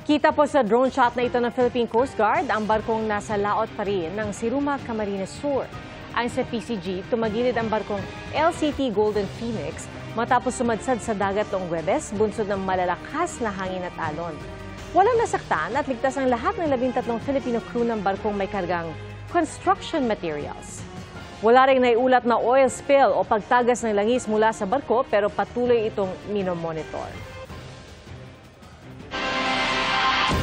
Kita po sa drone shot na ito ng Philippine Coast Guard, ang barkong nasa laot pa rin ng Siruma Camarines Sur. Ayon sa PCG, tumagilid ang barkong LCT Golden Phoenix matapos sumadsad sa dagat noong Huwebes, bunsod ng malalakas na hangin at alon. Walang nasaktan at ligtas ang lahat ng 13 Filipino crew ng barkong may kargang construction materials. Wala ring naiulat na oil spill o pagtagas ng langis mula sa barko pero patuloy itong minomonitor.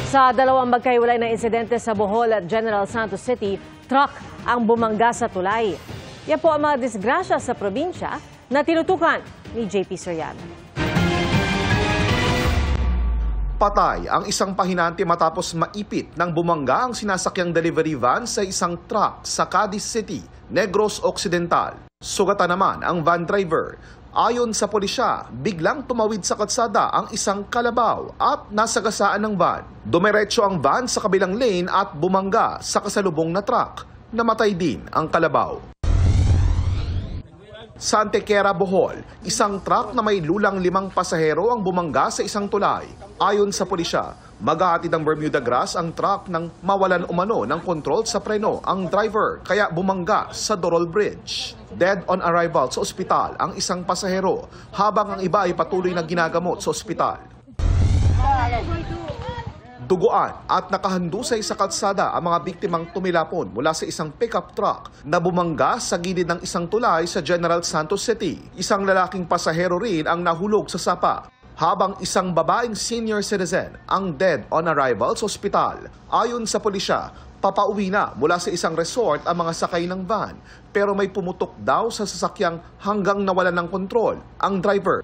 Sa dalawang magkahiwalay na insidente sa Bohol at General Santos City, truck ang bumangga sa tulay. Yan po ang mga disgrasya sa probinsya na tinutukan ni JP Soriano. Patay ang isang pahinante matapos maipit ng bumangga ang sinasakyang delivery van sa isang truck sa Cadiz City, Negros Occidental. Sugatan naman ang van driver. Ayon sa pulisya, biglang tumawid sa kalsada ang isang kalabaw at nasagasaan ng van. Dumiretso ang van sa kabilang lane at bumangga sa kasalubong na truck. Namatay din ang kalabaw. Sa Antequera, Bohol, isang truck na may lulang 5 pasahero ang bumangga sa isang tulay. Ayon sa pulisya, maghahatid ng Bermuda Grass ang truck nang mawalan umano ng kontrol sa preno ang driver kaya bumangga sa Dorol Bridge. Dead on arrival sa ospital ang isang pasahero habang ang iba ay patuloy na ginagamot sa ospital. Duguan at nakahandusay sa kalsada ang mga biktimang tumilapon mula sa isang pickup truck na bumangga sa gilid ng isang tulay sa General Santos City. Isang lalaking pasahero rin ang nahulog sa sapa, habang isang babaeng senior citizen ang dead on arrival sa ospital. Ayon sa pulisya, papauwi na mula sa isang resort ang mga sakay ng van, pero may pumutok daw sa sasakyang hanggang nawalan ng kontrol ang driver.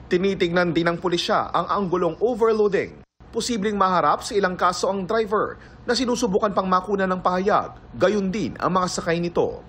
Tinitingnan din ng pulisya ang anggulong overloading. Posibleng maharap sa ilang kaso ang driver na sinusubukan pang makuna ng pahayag, gayon din ang mga sakay nito.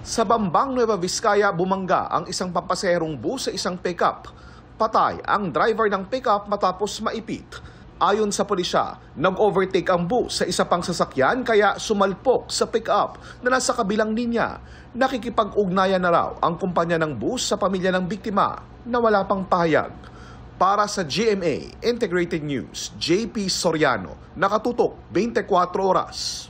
Sa Bambang, Nueva Vizcaya, bumangga ang isang pampasaherong bus sa isang pickup. Patay ang driver ng pickup matapos maipit. Ayon sa pulisya, nag-overtake ang bus sa isa pang sasakyan kaya sumalpok sa pickup na nasa kabilang linya. Nakikipag-ugnayan na raw ang kumpanya ng bus sa pamilya ng biktima na wala pang pahayag. Para sa GMA Integrated News, JP Soriano, nakatutok 24 oras.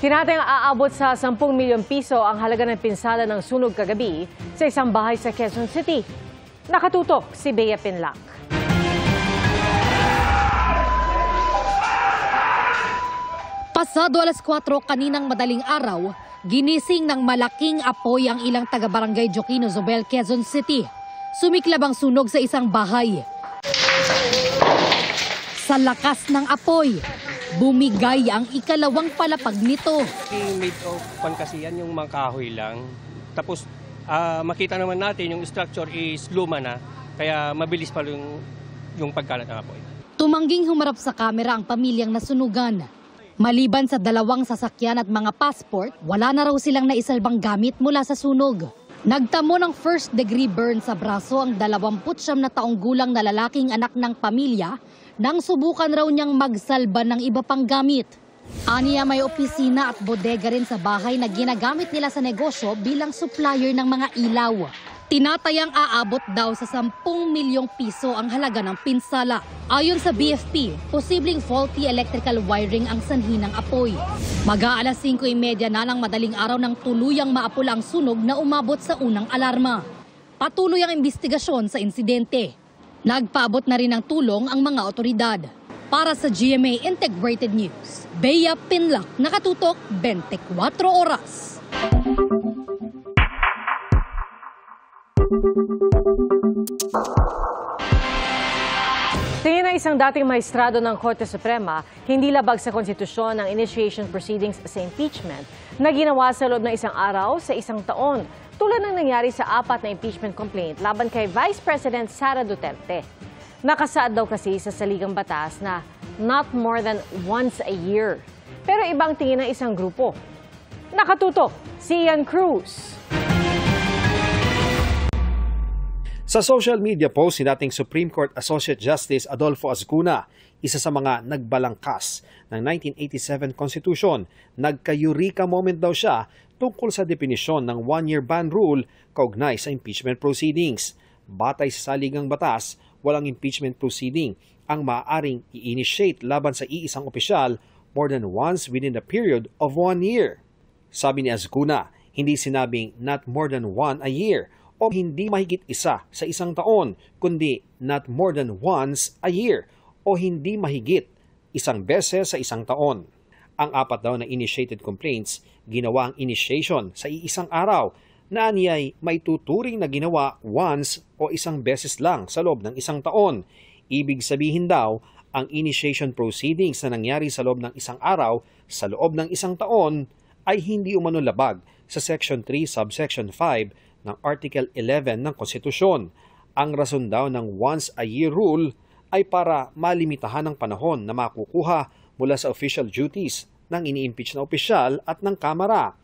Tinatayang aabot sa 10 milyong piso ang halaga ng pinsala ng sunog kagabi sa isang bahay sa Quezon City. Nakatutok si Bea Pinlac. Pasado alas 4 kaninang madaling araw, ginising ng malaking apoy ang ilang taga-barangay Joaquino Zobel, Quezon City. Sumiklab ang sunog sa isang bahay. Sa lakas ng apoy, bumigay ang ikalawang palapag nito. Made of pan kasi yan, yung mga kahoy lang. Tapos makita naman natin yung structure is luma na, kaya mabilis pa yung pagkalat ng apoy. Tumangging humarap sa kamera ang pamilyang nasunugan. Maliban sa 2 sasakyan at mga passport, wala na raw silang naisalbang gamit mula sa sunog. Nagtamo ng first-degree burn sa braso ang 29 na taong gulang na lalaking anak ng pamilya nang subukan raw niyang magsalba ng iba pang gamit. Aniya may opisina at bodega rin sa bahay na ginagamit nila sa negosyo bilang supplier ng mga ilaw. Tinatayang aabot daw sa 10 milyong piso ang halaga ng pinsala. Ayon sa BFP, posibleng faulty electrical wiring ang sanhi ng apoy. Mag-aalas 5:30 na ng madaling araw nang tuluyang maapula ang sunog na umabot sa unang alarma. Patuloy ang investigasyon sa insidente. Nagpaabot na rin ng tulong ang mga otoridad. Para sa GMA Integrated News, Bea Pinlac, nakatutok 24 oras. Tingin ng isang dating maestrado ng Korte Suprema, hindi labag sa konstitusyon ang initiation proceedings sa impeachment na ginawa sa loob ng isang araw sa isang taon, tulad ng nangyari sa 4 na impeachment complaint laban kay Vice President Sara Duterte. Nakasaad daw kasi sa saligang batas na not more than once a year. Pero ibang tingin ng isang grupo. Nakatutok si Ian Cruz. Sa social media post si dating Supreme Court Associate Justice Adolfo Azcuna, isa sa mga nagbalangkas ng 1987 Constitution, nagka-eureka moment daw siya tungkol sa definisyon ng 1-year ban rule kaugnay sa impeachment proceedings. Batay sa saligang batas, walang impeachment proceeding ang maaaring i-initiate laban sa iisang opisyal more than once within the period of 1 year. Sabi ni Azcuna, hindi sinabing not more than one a year o hindi mahigit isa sa isang taon, kundi not more than once a year o hindi mahigit isang beses sa isang taon. Ang 4 daw na initiated complaints, ginawa ang initiation sa iisang araw na niya'y may tuturing na ginawa once o isang beses lang sa loob ng isang taon. Ibig sabihin daw, ang initiation proceedings na nangyari sa loob ng isang araw sa loob ng isang taon ay hindi umano labag sa Section 3, Subsection 5 ng Article 11 ng Konstitusyon. Ang rason daw ng once-a-year rule ay para malimitahan ang panahon na makukuha mula sa official duties ng ini-impeach na opisyal at ng Kamara.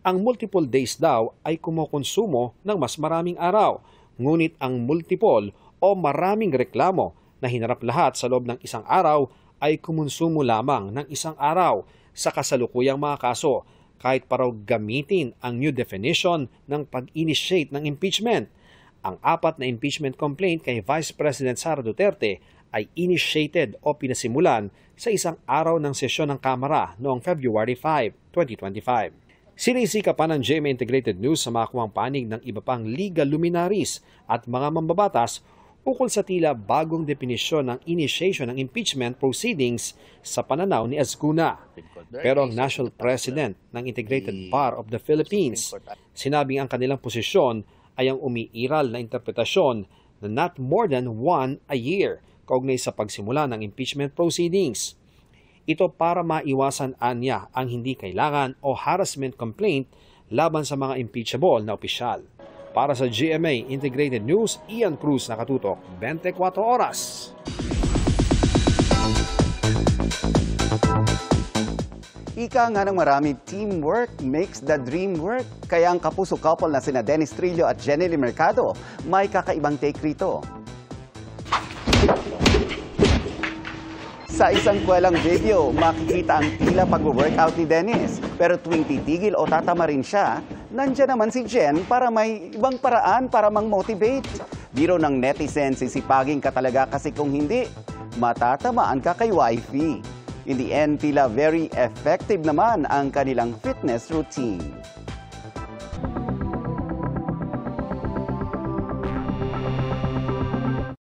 Ang multiple days daw ay kumukonsumo ng mas maraming araw, ngunit ang multiple o maraming reklamo na hinarap lahat sa loob ng isang araw ay kumonsumo lamang ng isang araw sa kasalukuyang mga kaso, kahit pa raw gamitin ang new definition ng pag-initiate ng impeachment. Ang 4 na impeachment complaint kay Vice President Sara Duterte ay initiated o pinasimulan sa isang araw ng sesyon ng Kamara noong February 5, 2025. Sinisika pa ng GMA Integrated News sa makuhang panig ng iba pang legal luminaries at mga mambabatas ukol sa tila bagong definisyon ng initiation ng impeachment proceedings sa pananaw ni Azcuna. Pero ang National President ng Integrated Bar of the Philippines, sinabing ang kanilang posisyon ay ang umiiral na interpretasyon na not more than one a year kaugnay sa pagsimula ng impeachment proceedings. Ito para maiwasan anya ang hindi kailangan o harassment complaint laban sa mga impeachable na opisyal. Para sa GMA Integrated News, Ian Cruz, nakatutok 24 oras. Ika nga ng marami, teamwork makes the dream work. Kaya ang kapuso couple na sina Dennis Trillo at Jenny Lee Mercado may kakaibang take rito. Sa isang kwelang video, makikita ang tila pag-workout ni Dennis. Pero tuwing titigil o tatama rin siya, nandiyan naman si Jen para may ibang paraan para mang-motivate. Biro ng netizens, sisipagin ka talaga kasi kung hindi, matatamaan ka kay wifey. In the end, tila very effective naman ang kanilang fitness routine.